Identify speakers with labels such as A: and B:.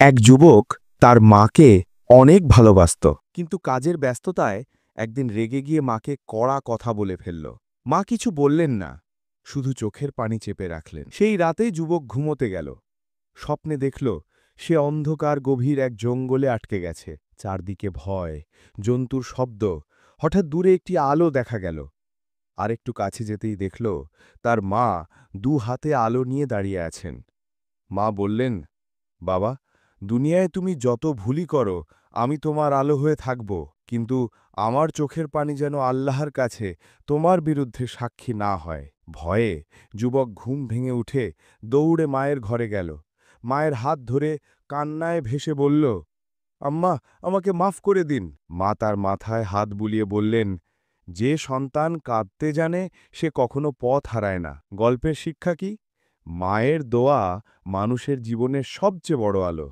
A: এক যুবক তার মাকে অনেক ভালোবাসত, কিন্তু কাজের ব্যস্ততায় একদিন রেগে গিয়ে মাকে কড়া কথা বলে ফেলল। মা কিছু বললেন না, শুধু চোখের পানি চেপে রাখলেন। সেই রাতেই যুবক ঘুমোতে গেল। স্বপ্নে দেখল সে অন্ধকার গভীর এক জঙ্গলে আটকে গেছে। চারদিকে ভয়, জন্তুর শব্দ। হঠাৎ দূরে একটি আলো দেখা গেল। আর একটু কাছে যেতেই দেখল তার মা দু হাতে আলো নিয়ে দাঁড়িয়ে আছেন। মা বললেন, বাবা, দুনিয়ায় তুমি যত ভুলই করো, আমি তোমার আলো হয়ে থাকব, কিন্তু আমার চোখের পানি যেন আল্লাহর কাছে তোমার বিরুদ্ধে সাক্ষী না হয়। ভয়ে যুবক ঘুম ভেঙে উঠে দৌড়ে মায়ের ঘরে গেল। মায়ের হাত ধরে কান্নায় ভেসে বলল, আম্মা, আমাকে মাফ করে দিন। মা তার মাথায় হাত বুলিয়ে বললেন, যে সন্তান কাঁদতে জানে সে কখনো পথ হারায় না। গল্পের শিক্ষা কি? মায়ের দোয়া মানুষের জীবনের সবচেয়ে বড় আলো।